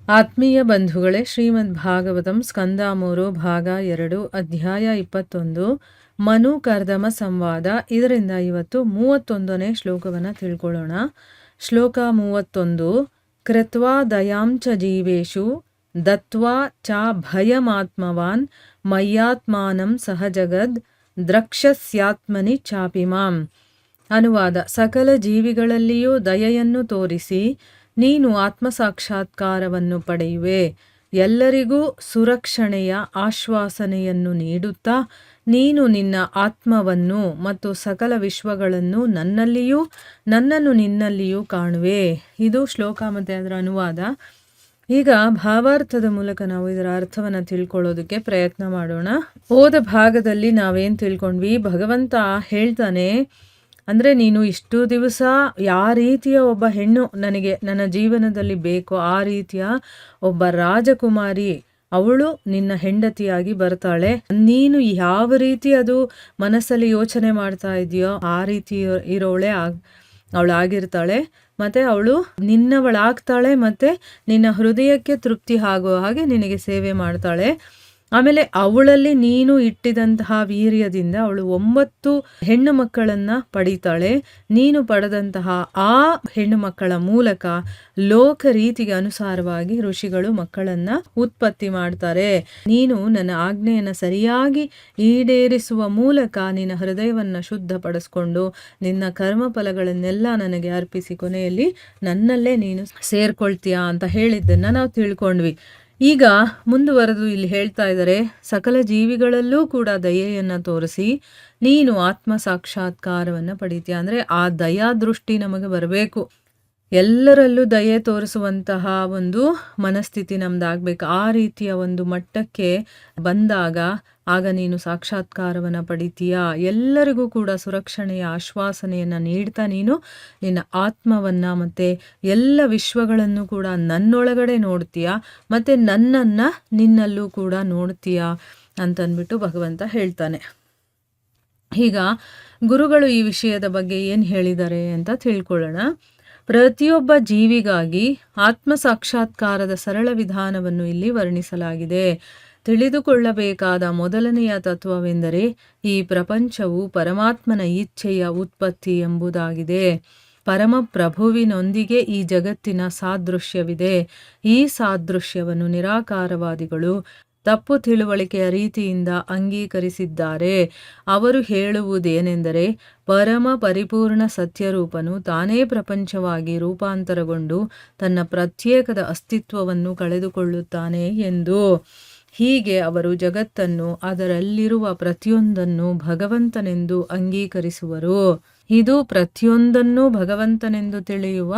ಆತ್ಮೀಯ ಬಂಧುಗಳೇ, ಶ್ರೀಮದ್ ಭಾಗವತಂ ಸ್ಕಂದ 3 ಭಾಗ 2 ಅಧ್ಯಾಯ 21 ಮನು ಕರ್ದಮ ಸಂವಾದ. ಇದರಿಂದ ಇವತ್ತು 31ನೇ ಶ್ಲೋಕವನ್ನು ತಿಳ್ಕೊಳ್ಳೋಣ. ಶ್ಲೋಕ 31. ಕೃತ್ವಾ ದಯಾಂಚ ಜೀವೇಶು ದತ್ವಾ ಚ ಭಯಮಾತ್ಮವಾನ್ ಮಯ್ಯಾತ್ಮಾನಂ ಸಹಜಗದ್ ದ್ರಕ್ಷಸ್ಯಾತ್ಮನಿ ಚಾಪಿಮಾಂ. ಅನುವಾದ: ಸಕಲ ಜೀವಿಗಳಲ್ಲಿಯೂ ದಯೆಯನ್ನು ತೋರಿಸಿ ನೀನು ಆತ್ಮಸಾಕ್ಷಾತ್ಕಾರವನ್ನು ಪಡೆಯುವೆ. ಎಲ್ಲರಿಗೂ ಸುರಕ್ಷಣೆಯ ಆಶ್ವಾಸನೆಯನ್ನು ನೀಡುತ್ತಾ ನೀನು ನಿನ್ನ ಆತ್ಮವನ್ನು ಮತ್ತು ಸಕಲ ವಿಶ್ವಗಳನ್ನು ನನ್ನಲ್ಲಿಯೂ ನನ್ನನ್ನು ನಿನ್ನಲ್ಲಿಯೂ ಕಾಣುವೆ. ಇದು ಶ್ಲೋಕ ಮತ್ತು ಅದರ ಅನುವಾದ. ಈಗ ಭಾವಾರ್ಥದ ಮೂಲಕ ನಾವು ಇದರ ಅರ್ಥವನ್ನು ತಿಳ್ಕೊಳ್ಳೋದಕ್ಕೆ ಪ್ರಯತ್ನ ಮಾಡೋಣ. ಹೋದ ಭಾಗದಲ್ಲಿ ನಾವೇನು ತಿಳ್ಕೊಂಡ್ವಿ? ಭಗವಂತ ಹೇಳ್ತಾನೆ, ಅಂದರೆ ನೀನು ಇಷ್ಟು ದಿವಸ ಯಾವ ರೀತಿಯ ಒಬ್ಬ ಹೆಣ್ಣು ನನಗೆ ನನ್ನ ಜೀವನದಲ್ಲಿ ಬೇಕೋ ಆ ರೀತಿಯ ಒಬ್ಬ ರಾಜಕುಮಾರಿ ಅವಳು ನಿನ್ನ ಹೆಂಡತಿಯಾಗಿ ಬರ್ತಾಳೆ. ನೀನು ಯಾವ ರೀತಿ ಅದು ಮನಸ್ಸಲ್ಲಿ ಯೋಚನೆ ಮಾಡ್ತಾ ಇದೆಯೋ ಆ ರೀತಿ ಇರೋಳೆ ಅವಳಾಗಿರ್ತಾಳೆ. ಮತ್ತು ಅವಳು ನಿನ್ನವಳಾಗ್ತಾಳೆ ಮತ್ತು ನಿನ್ನ ಹೃದಯಕ್ಕೆ ತೃಪ್ತಿ ಆಗುವ ಹಾಗೆ ನಿನಗೆ ಸೇವೆ ಮಾಡ್ತಾಳೆ. ಆಮೇಲೆ ಅವಳಲ್ಲಿ ನೀನು ಇಟ್ಟಿದಂತಹ ವೀರ್ಯದಿಂದ ಅವಳು 9 ಹೆಣ್ಣು ಮಕ್ಕಳನ್ನು ಪಡೀತಾಳೆ. ನೀನು ಪಡೆದಂತಹ ಆ ಹೆಣ್ಣು ಮಕ್ಕಳ ಮೂಲಕ ಲೋಕ ರೀತಿಗೆ ಅನುಸಾರವಾಗಿ ಋಷಿಗಳು ಮಕ್ಕಳನ್ನು ಉತ್ಪತ್ತಿ ಮಾಡ್ತಾರೆ. ನೀನು ನನ್ನ ಆಜ್ಞೆಯನ್ನು ಸರಿಯಾಗಿ ಈಡೇರಿಸುವ ಮೂಲಕ ನಿನ್ನ ಹೃದಯವನ್ನು ಶುದ್ಧಪಡಿಸ್ಕೊಂಡು ನಿನ್ನ ಕರ್ಮಫಲಗಳನ್ನೆಲ್ಲ ನನಗೆ ಅರ್ಪಿಸಿ ಕೊನೆಯಲ್ಲಿ ನನ್ನಲ್ಲೇ ನೀನು ಸೇರ್ಕೊಳ್ತೀಯಾ ಅಂತ ಹೇಳಿದ್ದನ್ನು ನಾವು ತಿಳ್ಕೊಂಡ್ವಿ. ಈಗ ಮುಂದುವರೆದು ಇಲ್ಲಿ ಹೇಳ್ತಾ ಇದ್ದಾರೆ, ಸಕಲ ಜೀವಿಗಳಲ್ಲೂ ಕೂಡ ದಯೆಯನ್ನು ತೋರಿಸಿ ನೀನು ಆತ್ಮ ಸಾಕ್ಷಾತ್ಕಾರವನ್ನು ಪಡಿತೀಯ. ಅಂದರೆ ಆ ದಯಾ ದೃಷ್ಟಿ ನಮಗೆ ಬರಬೇಕು. ಎಲ್ಲರಲ್ಲೂ ದಯೆ ತೋರಿಸುವಂತಹ ಒಂದು ಮನಸ್ಥಿತಿ ನಮ್ದಾಗಬೇಕು. ಆ ರೀತಿಯ ಒಂದು ಮಟ್ಟಕ್ಕೆ ಬಂದಾಗ ಆಗ ನೀನು ಸಾಕ್ಷಾತ್ಕಾರವನ್ನು ಪಡಿತೀಯ. ಎಲ್ಲರಿಗೂ ಕೂಡ ಸುರಕ್ಷಣೆಯ ಆಶ್ವಾಸನೆಯನ್ನು ನೀಡ್ತಾ ನೀನು ನಿನ್ನ ಆತ್ಮವನ್ನು ಮತ್ತು ಎಲ್ಲ ವಿಶ್ವಗಳನ್ನು ಕೂಡ ನನ್ನೊಳಗಡೆ ನೋಡ್ತೀಯ ಮತ್ತು ನನ್ನನ್ನು ನಿನ್ನಲ್ಲೂ ಕೂಡ ನೋಡ್ತೀಯ ಅಂತಂದ್ಬಿಟ್ಟು ಭಗವಂತ ಹೇಳ್ತಾನೆ. ಈಗ ಗುರುಗಳು ಈ ವಿಷಯದ ಬಗ್ಗೆ ಏನು ಹೇಳಿದ್ದಾರೆ ಅಂತ ತಿಳ್ಕೊಳ್ಳೋಣ. ಪ್ರತಿಯೊಬ್ಬ ಜೀವಿಗಾಗಿ ಆತ್ಮ ಸಾಕ್ಷಾತ್ಕಾರದ ಸರಳ ವಿಧಾನವನ್ನು ಇಲ್ಲಿ ವರ್ಣಿಸಲಾಗಿದೆ. ತಿಳಿದುಕೊಳ್ಳಬೇಕಾದ ಮೊದಲನೆಯ ತತ್ವವೆಂದರೆ ಈ ಪ್ರಪಂಚವು ಪರಮಾತ್ಮನ ಇಚ್ಛೆಯ ಉತ್ಪತ್ತಿ ಎಂಬುದಾಗಿದೆ. ಪರಮಪ್ರಭುವಿನೊಂದಿಗೆ ಈ ಜಗತ್ತಿನ ಸಾದೃಶ್ಯವಿದೆ. ಈ ಸಾದೃಶ್ಯವನ್ನು ನಿರಾಕಾರವಾದಿಗಳು ತಪ್ಪು ತಿಳುವಳಿಕೆಯ ರೀತಿಯಿಂದ ಅಂಗೀಕರಿಸಿದ್ದಾರೆ. ಅವರು ಹೇಳುವುದೇನೆಂದರೆ, ಪರಮ ಪರಿಪೂರ್ಣ ಸತ್ಯರೂಪನು ತಾನೇ ಪ್ರಪಂಚವಾಗಿ ರೂಪಾಂತರಗೊಂಡು ತನ್ನ ಪ್ರತ್ಯೇಕದ ಅಸ್ತಿತ್ವವನ್ನು ಕಳೆದುಕೊಳ್ಳುತ್ತಾನೆ ಎಂದು. ಹೀಗೆ ಅವರು ಜಗತ್ತನ್ನು ಅದರಲ್ಲಿರುವ ಪ್ರತಿಯೊಂದನ್ನು ಭಗವಂತನೆಂದು ಅಂಗೀಕರಿಸುವರು. ಇದು ಪ್ರತಿಯೊಂದನ್ನು ಭಗವಂತನೆಂದು ತಿಳಿಯುವ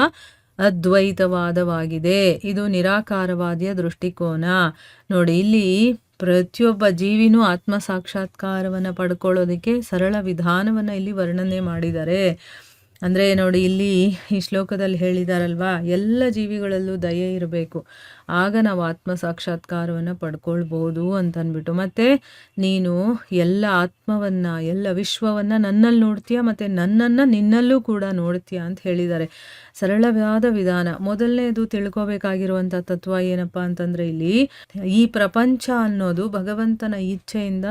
ಅದ್ವೈತವಾದವಾಗಿದೆ. ಇದು ನಿರಾಕಾರವಾದಿಯ ದೃಷ್ಟಿಕೋನ. ನೋಡಿ, ಇಲ್ಲಿ ಪ್ರತಿಯೊಬ್ಬ ಜೀವಿನೂ ಆತ್ಮ ಸಾಕ್ಷಾತ್ಕಾರವನ್ನು ಪಡ್ಕೊಳ್ಳೋದಕ್ಕೆ ಸರಳ ವಿಧಾನವನ್ನು ಇಲ್ಲಿ ವರ್ಣನೆ ಮಾಡಿದ್ದಾರೆ. ಅಂದರೆ ನೋಡಿ, ಇಲ್ಲಿ ಈ ಶ್ಲೋಕದಲ್ಲಿ ಹೇಳಿದಾರಲ್ವಾ, ಎಲ್ಲ ಜೀವಿಗಳಲ್ಲೂ ದಯೆ ಇರಬೇಕು, ಆಗ ನಾವು ಆತ್ಮ ಸಾಕ್ಷಾತ್ಕಾರವನ್ನು ಪಡ್ಕೊಳ್ಬೋದು ಅಂತಂದ್ಬಿಟ್ಟು. ಮತ್ತು ನೀನು ಎಲ್ಲ ಆತ್ಮವನ್ನು ಎಲ್ಲ ವಿಶ್ವವನ್ನು ನನ್ನಲ್ಲಿ ನೋಡ್ತೀಯ ಮತ್ತು ನನ್ನನ್ನು ನಿನ್ನಲ್ಲೂ ಕೂಡ ನೋಡ್ತೀಯ ಅಂತ ಹೇಳಿದ್ದಾರೆ. ಸರಳವಾದ ವಿಧಾನ. ಮೊದಲನೇದು ತಿಳ್ಕೊಬೇಕಾಗಿರುವಂಥ ತತ್ವ ಏನಪ್ಪ ಅಂತಂದರೆ, ಇಲ್ಲಿ ಈ ಪ್ರಪಂಚ ಅನ್ನೋದು ಭಗವಂತನ ಇಚ್ಛೆಯಿಂದ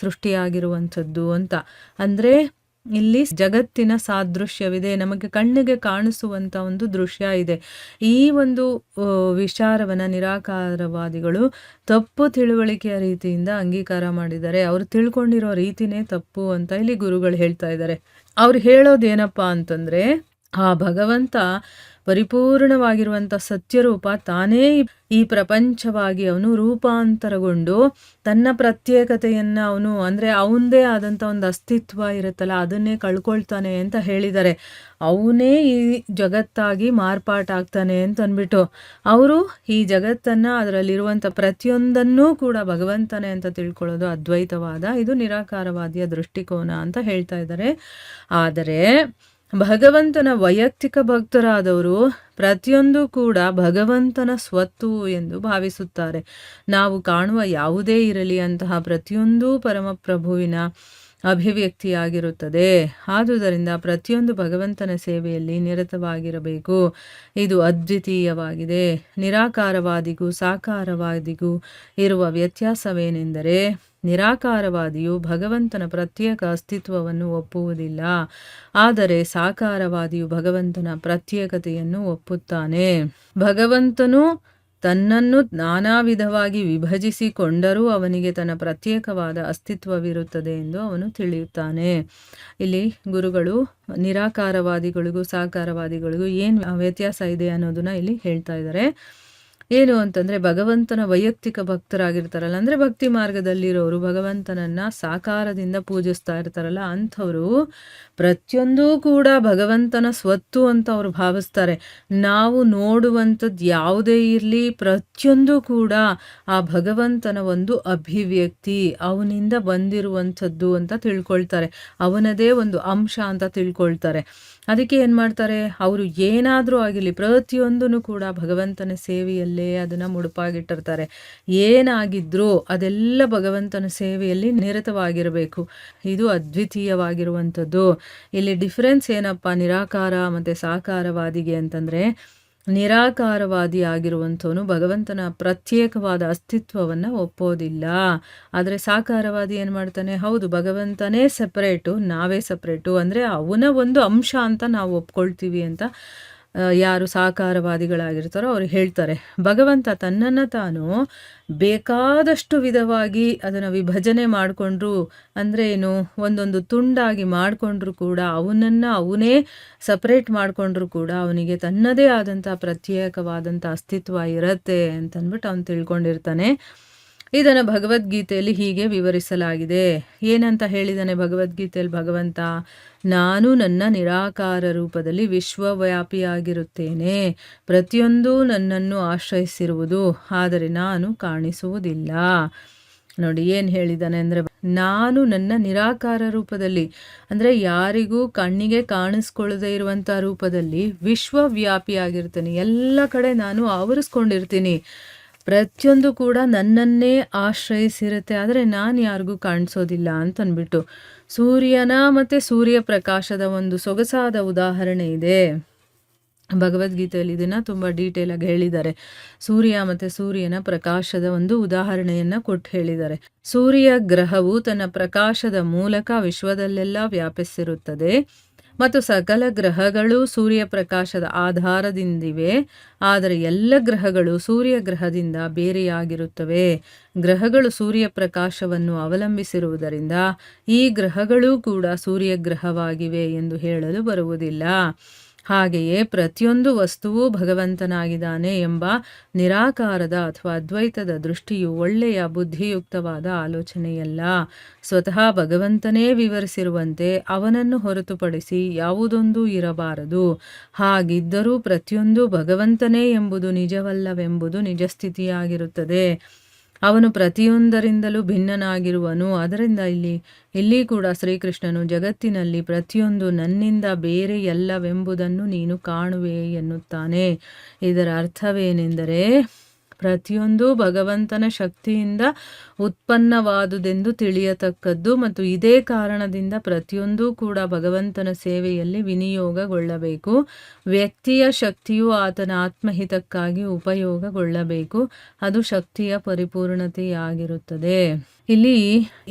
ಸೃಷ್ಟಿಯಾಗಿರುವಂಥದ್ದು ಅಂತ. ಅಂದರೆ ಇಲ್ಲಿ ಜಗತ್ತಿನ ಸಾದೃಶ್ಯವಿದೆ, ನಮಗೆ ಕಣ್ಣಿಗೆ ಕಾಣಿಸುವಂಥ ಒಂದು ದೃಶ್ಯ ಇದೆ. ಈ ಒಂದು ವಿಚಾರವನ್ನು ನಿರಾಕಾರವಾದಿಗಳು ತಪ್ಪು ತಿಳುವಳಿಕೆಯ ರೀತಿಯಿಂದ ಅಂಗೀಕಾರ ಮಾಡಿದ್ದಾರೆ. ಅವರು ತಿಳ್ಕೊಂಡಿರೋ ರೀತಿನೇ ತಪ್ಪು ಅಂತ ಇಲ್ಲಿ ಗುರುಗಳು ಹೇಳ್ತಾ ಇದ್ದಾರೆ. ಅವ್ರು ಹೇಳೋದೇನಪ್ಪ ಅಂತಂದರೆ, ಆ ಭಗವಂತ ಪರಿಪೂರ್ಣವಾಗಿರುವಂಥ ಸತ್ಯರೂಪ ತಾನೇ ಈ ಪ್ರಪಂಚವಾಗಿ ಅವನು ರೂಪಾಂತರಗೊಂಡು ತನ್ನ ಪ್ರತ್ಯೇಕತೆಯನ್ನು ಅವನು, ಅಂದರೆ ಅವನದೇ ಆದಂಥ ಒಂದು ಅಸ್ತಿತ್ವ ಇರುತ್ತಲ್ಲ, ಅದನ್ನೇ ಕಳ್ಕೊಳ್ತಾನೆ ಅಂತ ಹೇಳಿದ್ದಾರೆ. ಅವನೇ ಈ ಜಗತ್ತಾಗಿ ಮಾರ್ಪಾಟಾಗ್ತಾನೆ ಅಂತ ಅಂದ್ಬಿಟ್ಟು ಅವರು ಈ ಜಗತ್ತನ್ನು, ಅದರಲ್ಲಿರುವಂಥ ಪ್ರತಿಯೊಂದನ್ನೂ ಕೂಡ ಭಗವಂತನೇ ಅಂತ ತಿಳ್ಕೊಳ್ಳೋದು ಅದ್ವೈತವಾದ. ಇದು ನಿರಾಕಾರವಾದಿಯ ದೃಷ್ಟಿಕೋನ ಅಂತ ಹೇಳ್ತಾ ಇದ್ದಾರೆ. ಆದರೆ ಭಗವಂತನ ವೈಯಕ್ತಿಕ ಭಕ್ತರಾದವರು ಪ್ರತಿಯೊಂದು ಕೂಡ ಭಗವಂತನ ಸ್ವತ್ತು ಎಂದು ಭಾವಿಸುತ್ತಾರೆ. ನಾವು ಕಾಣುವ ಯಾವುದೇ ಇರಲಿ ಅಂತಹ ಪ್ರತಿಯೊಂದು ಪರಮಪ್ರಭುವಿನ ಅಭಿವ್ಯಕ್ತಿಯಾಗಿರುತ್ತದೆ. ಆದುದರಿಂದ ಪ್ರತಿಯೊಂದು ಭಗವಂತನ ಸೇವೆಯಲ್ಲಿ ನಿರತವಾಗಿರಬೇಕು. ಇದು ಅದ್ವಿತೀಯವಾಗಿದೆ. ನಿರಾಕಾರವಾದಿಗೂ ಸಾಕಾರವಾದಿಗೂ ಇರುವ ವ್ಯತ್ಯಾಸವೇನೆಂದರೆ, ನಿರಾಕಾರವಾದಿಯು ಭಗವಂತನ ಪ್ರತ್ಯೇಕ ಅಸ್ತಿತ್ವವನ್ನು ಒಪ್ಪುವುದಿಲ್ಲ, ಆದರೆ ಸಾಕಾರವಾದಿಯು ಭಗವಂತನ ಪ್ರತ್ಯೇಕತೆಯನ್ನು ಒಪ್ಪುತ್ತಾನೆ. ಭಗವಂತನು ತನ್ನನ್ನು ನಾನಾ ವಿಧವಾಗಿ ವಿಭಜಿಸಿಕೊಂಡರೂ ಅವನಿಗೆ ತನ್ನ ಪ್ರತ್ಯೇಕವಾದ ಅಸ್ತಿತ್ವವಿರುತ್ತದೆ ಎಂದು ಅವನು ತಿಳಿಯುತ್ತಾನೆ. ಇಲ್ಲಿ ಗುರುಗಳು ನಿರಾಕಾರವಾದಿಗಳಿಗೂ ಸಾಕಾರವಾದಿಗಳಿಗೂ ಏನು ವ್ಯತ್ಯಾಸ ಇದೆ ಅನ್ನೋದನ್ನ ಇಲ್ಲಿ ಹೇಳ್ತಾ ಇದ್ದಾರೆ. ಏನು ಅಂತಂದರೆ, ಭಗವಂತನ ವೈಯಕ್ತಿಕ ಭಕ್ತರಾಗಿರ್ತಾರಲ್ಲ, ಅಂದರೆ ಭಕ್ತಿ ಮಾರ್ಗದಲ್ಲಿರೋರು ಭಗವಂತನನ್ನು ಸಾಕಾರದಿಂದ ಪೂಜಿಸ್ತಾ ಇರ್ತಾರಲ್ಲ, ಅಂಥವರು ಪ್ರತಿಯೊಂದೂ ಕೂಡ ಭಗವಂತನ ಸ್ವತ್ತು ಅಂತ ಅವ್ರು ಭಾವಿಸ್ತಾರೆ. ನಾವು ನೋಡುವಂಥದ್ದು ಯಾವುದೇ ಇರಲಿ, ಪ್ರತಿಯೊಂದು ಕೂಡ ಆ ಭಗವಂತನ ಒಂದು ಅಭಿವ್ಯಕ್ತಿ, ಅವನಿಂದ ಬಂದಿರುವಂಥದ್ದು ಅಂತ ತಿಳ್ಕೊಳ್ತಾರೆ. ಅವನದೇ ಒಂದು ಅಂಶ ಅಂತ ತಿಳ್ಕೊಳ್ತಾರೆ. ಅದಕ್ಕೆ ಏನು ಮಾಡ್ತಾರೆ, ಅವರು ಏನಾದರೂ ಆಗಿರಲಿ ಪ್ರತಿಯೊಂದೂ ಕೂಡ ಭಗವಂತನ ಸೇವೆಯಲ್ಲೇ ಅದನ್ನು ಮುಡುಪಾಗಿಟ್ಟಿರ್ತಾರೆ. ಏನಾಗಿದ್ರೂ ಅದೆಲ್ಲ ಭಗವಂತನ ಸೇವೆಯಲ್ಲಿ ನಿರತವಾಗಿರಬೇಕು. ಇದು ಅದ್ವಿತೀಯವಾಗಿರುವಂಥದ್ದು. ಇಲ್ಲಿ ಡಿಫ್ರೆನ್ಸ್ ಏನಪ್ಪ ನಿರಾಕಾರ ಮತ್ತು ಸಾಕಾರವಾದಿಗೆ ಅಂತಂದರೆ, ನಿರಾಕಾರವಾದಿ ಆಗಿರುವಂಥವನು ಭಗವಂತನ ಪ್ರತ್ಯೇಕವಾದ ಅಸ್ತಿತ್ವವನ್ನು ಒಪ್ಪೋದಿಲ್ಲ. ಆದರೆ ಸಾಕಾರವಾದಿ ಏನು ಮಾಡ್ತಾನೆ, ಹೌದು ಭಗವಂತನೇ ಸಪ್ರೇಟು, ನಾವೇ ಸಪ್ರೇಟು, ಅಂದರೆ ಅವನ ಒಂದು ಅಂಶ ಅಂತ ನಾವು ಒಪ್ಕೊಳ್ತೀವಿ ಅಂತ ಯಾರು ಸಾಕಾರವಾದಿಗಳಾಗಿರ್ತಾರೋ ಅವ್ರು ಹೇಳ್ತಾರೆ. ಭಗವಂತ ತನ್ನನ್ನು ತಾನು ಬೇಕಾದಷ್ಟು ವಿಧವಾಗಿ ಅದನ್ನು ವಿಭಜನೆ ಮಾಡಿಕೊಂಡ್ರು, ಅಂದರೆ ಏನು, ಒಂದೊಂದು ತುಂಡಾಗಿ ಮಾಡಿಕೊಂಡ್ರು ಕೂಡ, ಅವನನ್ನು ಅವನೇ ಸಪ್ರೇಟ್ ಮಾಡಿಕೊಂಡ್ರು ಕೂಡ ಅವನಿಗೆ ತನ್ನದೇ ಆದಂಥ ಪ್ರತ್ಯೇಕವಾದಂಥ ಅಸ್ತಿತ್ವ ಇರತ್ತೆ ಅಂತಂದ್ಬಿಟ್ಟು ಅವನು ತಿಳ್ಕೊಂಡಿರ್ತಾನೆ. ಇದನ್ನು ಭಗವದ್ಗೀತೆಯಲ್ಲಿ ಹೀಗೆ ವಿವರಿಸಲಾಗಿದೆ. ಏನಂತ ಹೇಳಿದ್ದಾನೆ ಭಗವದ್ಗೀತೆಯಲ್ಲಿ ಭಗವಂತ, ನಾನು ನನ್ನ ನಿರಾಕಾರ ರೂಪದಲ್ಲಿ ವಿಶ್ವವ್ಯಾಪಿಯಾಗಿರುತ್ತೇನೆ, ಪ್ರತಿಯೊಂದೂ ನನ್ನನ್ನು ಆಶ್ರಯಿಸಿರುವುದು, ಆದರೆ ನಾನು ಕಾಣಿಸುವುದಿಲ್ಲ. ನೋಡಿ ಏನು ಹೇಳಿದ್ದಾನೆ ಅಂದರೆ, ನಾನು ನನ್ನ ನಿರಾಕಾರ ರೂಪದಲ್ಲಿ, ಅಂದರೆ ಯಾರಿಗೂ ಕಣ್ಣಿಗೆ ಕಾಣಿಸ್ಕೊಳ್ಳದೇ ಇರುವಂಥ ರೂಪದಲ್ಲಿ ವಿಶ್ವವ್ಯಾಪಿಯಾಗಿರ್ತೀನಿ, ಎಲ್ಲ ಕಡೆ ನಾನು ಆವರಿಸ್ಕೊಂಡಿರ್ತೀನಿ, ಪ್ರತಿಯೊಂದು ಕೂಡ ನನ್ನನ್ನೇ ಆಶ್ರಯಿಸಿರುತ್ತೆ, ಆದರೆ ನಾನು ಯಾರಿಗೂ ಕಾಣಿಸೋದಿಲ್ಲ ಅಂತಂದ್ಬಿಟ್ಟು ಸೂರ್ಯನ ಮತ್ತು ಸೂರ್ಯಪ್ರಕಾಶದ ಒಂದು ಸೊಗಸಾದ ಉದಾಹರಣೆ ಇದೆ ಭಗವದ್ಗೀತೆಯಲ್ಲಿ. ಇದನ್ನು ತುಂಬ ಡೀಟೇಲಾಗಿ ಹೇಳಿದ್ದಾರೆ. ಸೂರ್ಯ ಮತ್ತು ಸೂರ್ಯನ ಪ್ರಕಾಶದ ಒಂದು ಉದಾಹರಣೆಯನ್ನು ಕೊಟ್ಟು ಹೇಳಿದ್ದಾರೆ. ಸೂರ್ಯ ಗ್ರಹವು ತನ್ನ ಪ್ರಕಾಶದ ಮೂಲಕ ವಿಶ್ವದಲ್ಲೆಲ್ಲ ವ್ಯಾಪಿಸಿರುತ್ತದೆ ಮತ್ತು ಸಕಲ ಗ್ರಹಗಳು ಸೂರ್ಯಪ್ರಕಾಶದ ಆಧಾರದಿಂದಿವೆ, ಆದರೆ ಎಲ್ಲ ಗ್ರಹಗಳು ಸೂರ್ಯ ಗ್ರಹದಿಂದ ಬೇರೆಯಾಗಿರುತ್ತವೆ. ಗ್ರಹಗಳು ಸೂರ್ಯಪ್ರಕಾಶವನ್ನು ಅವಲಂಬಿಸಿರುವುದರಿಂದ ಈ ಗ್ರಹಗಳೂ ಕೂಡ ಸೂರ್ಯಗ್ರಹವಾಗಿವೆ ಎಂದು ಹೇಳಲು ಬರುವುದಿಲ್ಲ. ಹಾಗೆಯೇ ಪ್ರತಿಯೊಂದು ವಸ್ತುವೂ ಭಗವಂತನಾಗಿದ್ದಾನೆ ಎಂಬ ನಿರಾಕಾರದ ಅಥವಾ ಅದ್ವೈತದ ದೃಷ್ಟಿಯು ಒಳ್ಳೆಯ ಬುದ್ಧಿಯುಕ್ತವಾದ ಆಲೋಚನೆಯಲ್ಲ. ಸ್ವತಃ ಭಗವಂತನೇ ವಿವರಿಸಿರುವಂತೆ ಅವನನ್ನು ಹೊರತುಪಡಿಸಿ ಯಾವುದೊಂದು ಇರಬಾರದು. ಹಾಗಿದ್ದರೂ ಪ್ರತಿಯೊಂದು ಭಗವಂತನೇ ಎಂಬುದು ನಿಜವಲ್ಲವೆಂಬುದು ನಿಜಸ್ಥಿತಿಯಾಗಿರುತ್ತದೆ. ಅವನು ಪ್ರತಿಯೊಂದರಿಂದಲೂ ಭಿನ್ನನಾಗಿರುವನು. ಅದರಿಂದ ಇಲ್ಲಿ ಕೂಡ ಶ್ರೀಕೃಷ್ಣನು ಜಗತ್ತಿನಲ್ಲಿ ಪ್ರತಿಯೊಂದು ನನ್ನಿಂದ ಬೇರೆ ಎಲ್ಲವೆಂಬುದನ್ನು ನೀನು ಕಾಣುವೆ ಎನ್ನುತ್ತಾನೆ. ಇದರ ಅರ್ಥವೇನೆಂದರೆ, ಪ್ರತಿಯೊಂದು ಭಗವಂತನ ಶಕ್ತಿಯಿಂದ ಉತ್ಪನ್ನವಾದುದೆಂದು ತಿಳಿಯತಕ್ಕದ್ದು ಮತ್ತು ಇದೇ ಕಾರಣದಿಂದ ಪ್ರತಿಯೊಂದೂ ಕೂಡ ಭಗವಂತನ ಸೇವೆಯಲ್ಲಿ ವಿನಿಯೋಗಗೊಳ್ಳಬೇಕು. ವ್ಯಕ್ತಿಯ ಶಕ್ತಿಯು ಆತನ ಆತ್ಮಹಿತಕ್ಕಾಗಿ ಉಪಯೋಗಗೊಳ್ಳಬೇಕು. ಅದು ಶಕ್ತಿಯ ಪರಿಪೂರ್ಣತೆಯಾಗಿರುತ್ತದೆ. ಇಲ್ಲಿ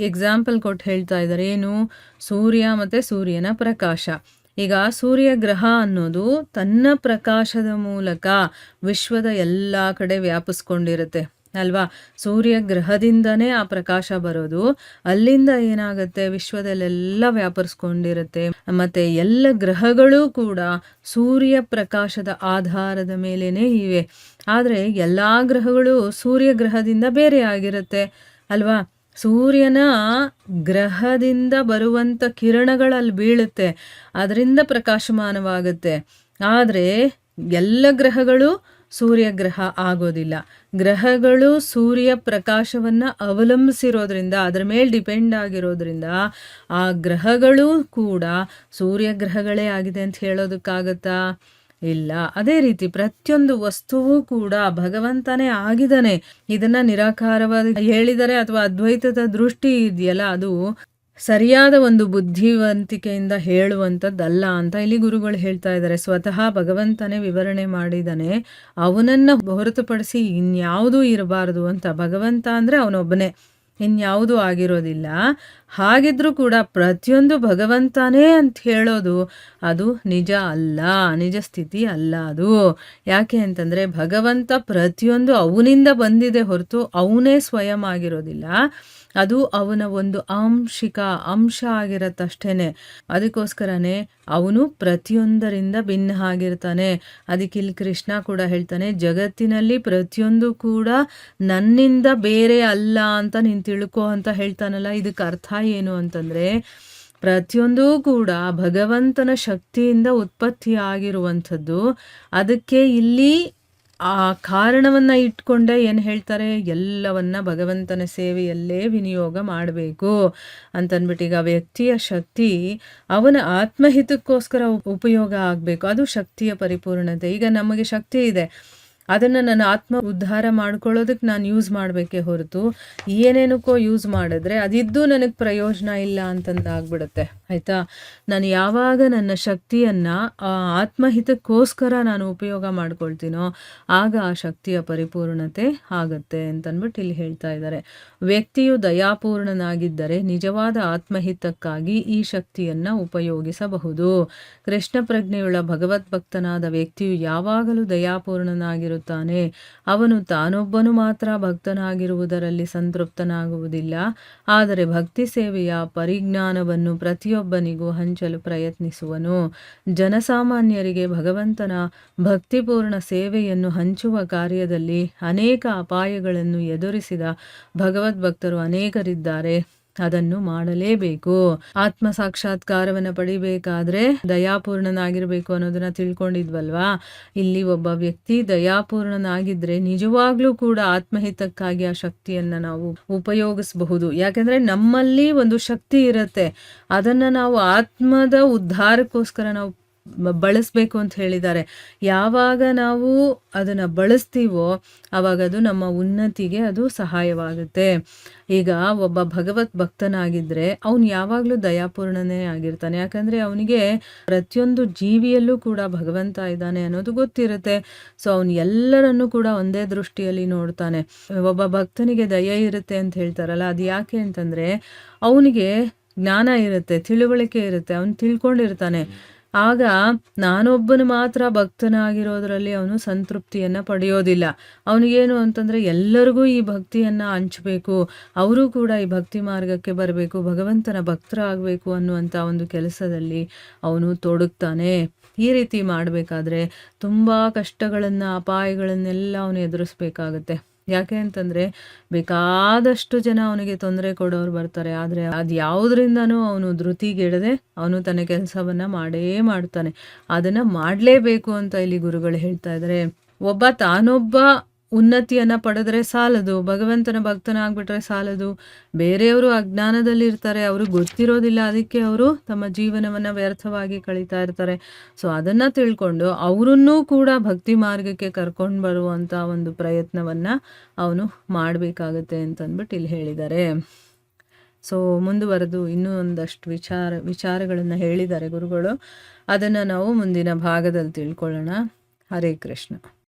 ಎಕ್ಸಾಂಪಲ್ ಕೊಟ್ಟು ಹೇಳ್ತಾ ಇದ್ದಾರೆ, ಏನು, ಸೂರ್ಯ ಮತ್ತು ಸೂರ್ಯನ ಪ್ರಕಾಶ. ಈಗ ಸೂರ್ಯಗ್ರಹ ಅನ್ನೋದು ತನ್ನ ಪ್ರಕಾಶದ ಮೂಲಕ ವಿಶ್ವದ ಎಲ್ಲ ಕಡೆ ವ್ಯಾಪಿಸ್ಕೊಂಡಿರುತ್ತೆ ಅಲ್ವಾ. ಸೂರ್ಯಗ್ರಹದಿಂದನೇ ಆ ಪ್ರಕಾಶ ಬರೋದು, ಅಲ್ಲಿಂದ ಏನಾಗುತ್ತೆ, ವಿಶ್ವದಲ್ಲೆಲ್ಲ ವ್ಯಾಪರಿಸ್ಕೊಂಡಿರುತ್ತೆ. ಮತ್ತು ಎಲ್ಲ ಗ್ರಹಗಳು ಕೂಡ ಸೂರ್ಯ ಪ್ರಕಾಶದ ಆಧಾರದ ಮೇಲೇನೆ ಇವೆ. ಆದರೆ ಎಲ್ಲ ಗ್ರಹಗಳು ಸೂರ್ಯಗ್ರಹದಿಂದ ಬೇರೆ ಆಗಿರುತ್ತೆ ಅಲ್ವಾ. ಸೂರ್ಯನ ಗ್ರಹದಿಂದ ಬರುವಂಥ ಕಿರಣಗಳಲ್ಲಿ ಬೀಳುತ್ತೆ, ಅದರಿಂದ ಪ್ರಕಾಶಮಾನವಾಗುತ್ತೆ. ಆದರೆ ಎಲ್ಲ ಗ್ರಹಗಳು ಸೂರ್ಯಗ್ರಹ ಆಗೋದಿಲ್ಲ. ಗ್ರಹಗಳು ಸೂರ್ಯ ಪ್ರಕಾಶವನ್ನು ಅವಲಂಬಿಸಿರೋದ್ರಿಂದ, ಅದರ ಮೇಲೆ ಡಿಪೆಂಡ್ ಆಗಿರೋದ್ರಿಂದ ಆ ಗ್ರಹಗಳು ಕೂಡ ಸೂರ್ಯಗ್ರಹಗಳೇ ಆಗಿದೆ ಅಂತ ಹೇಳೋದಕ್ಕಾಗತ್ತಾ? ಇಲ್ಲ. ಅದೇ ರೀತಿ ಪ್ರತಿಯೊಂದು ವಸ್ತುವು ಕೂಡ ಭಗವಂತನೇ ಆಗಿದ್ದಾನೆ. ಇದನ್ನ ನಿರಾಕಾರವಾಗಿ ಹೇಳಿದರೆ ಅಥವಾ ಅದ್ವೈತದ ದೃಷ್ಟಿ ಇದೆಯಲ್ಲ, ಅದು ಸರಿಯಾದ ಒಂದು ಬುದ್ಧಿವಂತಿಕೆಯಿಂದ ಹೇಳುವಂಥದ್ದಲ್ಲ ಅಂತ ಇಲ್ಲಿ ಗುರುಗಳು ಹೇಳ್ತಾ ಇದ್ದಾರೆ. ಸ್ವತಃ ಭಗವಂತನೇ ವಿವರಣೆ ಮಾಡಿದ್ದಾನೆ. ಅವನನ್ನು ಹೊರತುಪಡಿಸಿ ಇನ್ಯಾವುದೂ ಇರಬಾರ್ದು ಅಂತ. ಭಗವಂತ ಅಂದರೆ ಅವನೊಬ್ಬನೇ, ಇನ್ಯಾವುದೂ ಆಗಿರೋದಿಲ್ಲ. ಹಾಗಿದ್ರೂ ಕೂಡ ಪ್ರತಿಯೊಂದು ಭಗವಂತನೇ ಅಂತ ಹೇಳೋದು ಅದು ನಿಜ ಅಲ್ಲ, ನಿಜ ಸ್ಥಿತಿ ಅಲ್ಲ ಅದು. ಯಾಕೆ ಅಂತಂದರೆ ಭಗವಂತ ಪ್ರತಿಯೊಂದು ಅವನಿಂದ ಬಂದಿದೆ ಹೊರತು ಅವನೇ ಸ್ವಯಂ ಆಗಿರೋದಿಲ್ಲ. ಅದು ಅವನ ಒಂದು ಅಂಶ ಆಗಿರತ್ತಷ್ಟೇ. ಅದಕ್ಕೋಸ್ಕರನೇ ಅವನು ಪ್ರತಿಯೊಂದರಿಂದ ಭಿನ್ನ ಆಗಿರ್ತಾನೆ. ಅದಕ್ಕೆ ಇಲ್ಲಿ ಕೃಷ್ಣ ಕೂಡ ಹೇಳ್ತಾನೆ, ಜಗತ್ತಿನಲ್ಲಿ ಪ್ರತಿಯೊಂದು ಕೂಡ ನನ್ನಿಂದ ಬೇರೆ ಅಲ್ಲ ಅಂತ ನೀನು ತಿಳ್ಕೊ ಅಂತ ಹೇಳ್ತಾನಲ್ಲ. ಇದಕ್ಕೆ ಅರ್ಥ ಏನು ಅಂತಂದರೆ ಪ್ರತಿಯೊಂದೂ ಕೂಡ ಭಗವಂತನ ಶಕ್ತಿಯಿಂದ ಉತ್ಪತ್ತಿ ಆಗಿರುವಂಥದ್ದು. ಅದಕ್ಕೆ ಇಲ್ಲಿ ಆ ಕಾರಣವನ್ನು ಇಟ್ಕೊಂಡೆ ಏನು ಹೇಳ್ತಾರೆ, ಎಲ್ಲವನ್ನ ಭಗವಂತನ ಸೇವೆಯಲ್ಲೇ ವಿನಿಯೋಗ ಮಾಡಬೇಕು ಅಂತಂದ್ಬಿಟ್ಟು. ಈಗ ವ್ಯಕ್ತಿಯ ಶಕ್ತಿ ಅವನ ಆತ್ಮಹಿತಕ್ಕೋಸ್ಕರ ಉಪಯೋಗ ಆಗಬೇಕು. ಅದು ಶಕ್ತಿಯ ಪರಿಪೂರ್ಣತೆ. ಈಗ ನಮಗೆ ಶಕ್ತಿ ಇದೆ, ಅದನ್ನು ನನ್ನ ಆತ್ಮ ಉದ್ಧಾರ ಮಾಡ್ಕೊಳ್ಳೋದಕ್ಕೆ ನಾನು ಯೂಸ್ ಮಾಡಬೇಕೇ ಹೊರತು ಏನೇನಕ್ಕೋ ಯೂಸ್ ಮಾಡಿದ್ರೆ ಅದಿದ್ದು ನನಗೆ ಪ್ರಯೋಜನ ಇಲ್ಲ ಅಂತಂದಾಗ್ಬಿಡುತ್ತೆ. ಆಯಿತಾ? ನಾನು ಯಾವಾಗ ನನ್ನ ಶಕ್ತಿಯನ್ನು ಆತ್ಮಹಿತಕ್ಕೋಸ್ಕರ ನಾನು ಉಪಯೋಗ ಮಾಡ್ಕೊಳ್ತೀನೋ ಆಗ ಆ ಶಕ್ತಿಯ ಪರಿಪೂರ್ಣತೆ ಆಗುತ್ತೆ ಅಂತಂದ್ಬಿಟ್ಟು ಇಲ್ಲಿ ಹೇಳ್ತಾ ಇದ್ದಾರೆ. ವ್ಯಕ್ತಿಯು ದಯಾಪೂರ್ಣನಾಗಿದ್ದರೆ ನಿಜವಾದ ಆತ್ಮಹಿತಕ್ಕಾಗಿ ಈ ಶಕ್ತಿಯನ್ನು ಉಪಯೋಗಿಸಬಹುದು. ಕೃಷ್ಣ ಪ್ರಜ್ಞೆಯುಳ್ಳ ಭಗವದ್ಭಕ್ತನಾದ ವ್ಯಕ್ತಿಯು ಯಾವಾಗಲೂ ದಯಾಪೂರ್ಣನಾಗಿರುತ್ತಾನೆ. ಅವನು ತಾನೊಬ್ಬನು ಮಾತ್ರ ಭಕ್ತನಾಗಿರುವುದರಲ್ಲಿ ಸಂತೃಪ್ತನಾಗುವುದಿಲ್ಲ, ಆದರೆ ಭಕ್ತಿ ಸೇವೆಯ ಪರಿಜ್ಞಾನವನ್ನು ಪ್ರತಿಯೊಬ್ಬನಿಗೂ ಹಂಚಲು ಪ್ರಯತ್ನಿಸುವನು. ಜನಸಾಮಾನ್ಯರಿಗೆ ಭಗವಂತನ ಭಕ್ತಿಪೂರ್ಣ ಸೇವೆಯನ್ನು ಹಂಚುವ ಕಾರ್ಯದಲ್ಲಿ ಅನೇಕ ಅಪಾಯಗಳನ್ನು ಎದುರಿಸಿದ ಭಗವದ್ಭಕ್ತರು ಅನೇಕರಿದ್ದಾರೆ. ಅದನ್ನು ಮಾಡಲೇಬೇಕು. ಆತ್ಮ ಸಾಕ್ಷಾತ್ಕಾರವನ್ನು ಪಡಿಬೇಕಾದ್ರೆ ದಯಾಪೂರ್ಣನಾಗಿರಬೇಕು ಅನ್ನೋದನ್ನ ತಿಳ್ಕೊಂಡಿದ್ವಲ್ವಾ. ಇಲ್ಲಿ ಒಬ್ಬ ವ್ಯಕ್ತಿ ದಯಾಪೂರ್ಣನಾಗಿದ್ರೆ ನಿಜವಾಗ್ಲೂ ಕೂಡ ಆತ್ಮಹಿತಕ್ಕಾಗಿ ಆ ಶಕ್ತಿಯನ್ನು ನಾವು ಉಪಯೋಗಿಸಬಹುದು. ಯಾಕೆಂದ್ರೆ ನಮ್ಮಲ್ಲಿ ಒಂದು ಶಕ್ತಿ ಇರುತ್ತೆ, ಅದನ್ನು ನಾವು ಆತ್ಮದ ಉದ್ಧಾರಕ್ಕೋಸ್ಕರ ನಾವು ಬಳಸಬೇಕು ಅಂತ ಹೇಳಿದ್ದಾರೆ. ಯಾವಾಗ ನಾವು ಅದನ್ನು ಬಳಸ್ತೀವೋ ಆವಾಗ ಅದು ನಮ್ಮ ಉನ್ನತಿಗೆ ಅದು ಸಹಾಯವಾಗುತ್ತೆ. ಈಗ ಒಬ್ಬ ಭಗವತ್ ಭಕ್ತನಾಗಿದ್ದರೆ ಅವನು ಯಾವಾಗಲೂ ದಯಾಪೂರ್ಣನೇ ಆಗಿರ್ತಾನೆ. ಯಾಕಂದರೆ ಅವನಿಗೆ ಪ್ರತಿಯೊಂದು ಜೀವಿಯಲ್ಲೂ ಕೂಡ ಭಗವಂತ ಇದ್ದಾನೆ ಅನ್ನೋದು ಗೊತ್ತಿರುತ್ತೆ. ಸೊ ಅವನು ಎಲ್ಲರನ್ನೂ ಕೂಡ ಒಂದೇ ದೃಷ್ಟಿಯಲ್ಲಿ ನೋಡ್ತಾನೆ. ಒಬ್ಬ ಭಕ್ತನಿಗೆ ದಯೆ ಇರುತ್ತೆ ಅಂತ ಹೇಳ್ತಾರಲ್ಲ, ಅದು ಯಾಕೆ ಅಂತಂದರೆ ಅವನಿಗೆ ಜ್ಞಾನ ಇರುತ್ತೆ, ತಿಳುವಳಿಕೆ ಇರುತ್ತೆ, ಅವನು ತಿಳ್ಕೊಂಡಿರ್ತಾನೆ. ಆಗ ನಾನೊಬ್ಬನು ಮಾತ್ರ ಭಕ್ತನಾಗಿರೋದ್ರಲ್ಲಿ ಅವನು ಸಂತೃಪ್ತಿಯನ್ನು ಪಡೆಯೋದಿಲ್ಲ. ಅವನಿಗೇನು ಅಂತಂದರೆ ಎಲ್ಲರಿಗೂ ಈ ಭಕ್ತಿಯನ್ನು ಹಂಚಬೇಕು, ಅವರು ಕೂಡ ಈ ಭಕ್ತಿ ಮಾರ್ಗಕ್ಕೆ ಬರಬೇಕು, ಭಗವಂತನ ಭಕ್ತರಾಗಬೇಕು ಅನ್ನುವಂಥ ಒಂದು ಕೆಲಸದಲ್ಲಿ ಅವನು ತೊಡಗ್ತಾನೆ. ಈ ರೀತಿ ಮಾಡಬೇಕಾದ್ರೆ ತುಂಬ ಕಷ್ಟಗಳನ್ನು, ಅಪಾಯಗಳನ್ನೆಲ್ಲ ಅವನು ಎದುರಿಸ್ಬೇಕಾಗತ್ತೆ. ಯಾಕೆ ಅಂತಂದರೆ ಬೇಕಾದಷ್ಟು ಜನ ಅವನಿಗೆ ತೊಂದರೆ ಕೊಡೋರು ಬರ್ತಾರೆ. ಆದರೆ ಅದು ಯಾವುದರಿಂದನೂ ಅವನು ಧೃತಿಗೆಡದೆ ಅವನು ತನ್ನ ಕೆಲಸವನ್ನು ಮಾಡೇ ಮಾಡ್ತಾನೆ. ಅದನ್ನು ಮಾಡಲೇಬೇಕು ಅಂತ ಇಲ್ಲಿ ಗುರುಗಳು ಹೇಳ್ತಾ ಇದ್ದಾರೆ. ಒಬ್ಬ ತಾನೊಬ್ಬ ಉನ್ನತಿಯನ್ನು ಪಡೆದ್ರೆ ಸಾಲದು, ಭಗವಂತನ ಭಕ್ತನಾಗ್ಬಿಟ್ರೆ ಸಾಲದು. ಬೇರೆಯವರು ಅಜ್ಞಾನದಲ್ಲಿರ್ತಾರೆ, ಅವ್ರಿಗೆ ಗೊತ್ತಿರೋದಿಲ್ಲ, ಅದಕ್ಕೆ ಅವರು ತಮ್ಮ ಜೀವನವನ್ನು ವ್ಯರ್ಥವಾಗಿ ಕಳೀತಾ ಇರ್ತಾರೆ. ಸೊ ಅದನ್ನು ತಿಳ್ಕೊಂಡು ಅವರನ್ನೂ ಕೂಡ ಭಕ್ತಿ ಮಾರ್ಗಕ್ಕೆ ಕರ್ಕೊಂಡು ಬರುವಂಥ ಒಂದು ಪ್ರಯತ್ನವನ್ನು ಅವನು ಮಾಡಬೇಕಾಗತ್ತೆ ಅಂತಂದ್ಬಿಟ್ಟು ಇಲ್ಲಿ ಹೇಳಿದ್ದಾರೆ. ಸೊ ಮುಂದುವರೆದು ಇನ್ನೂ ಒಂದಷ್ಟು ವಿಚಾರಗಳನ್ನು ಹೇಳಿದ್ದಾರೆ ಗುರುಗಳು. ಅದನ್ನು ನಾವು ಮುಂದಿನ ಭಾಗದಲ್ಲಿ ತಿಳ್ಕೊಳ್ಳೋಣ. ಹರೇ ಕೃಷ್ಣ.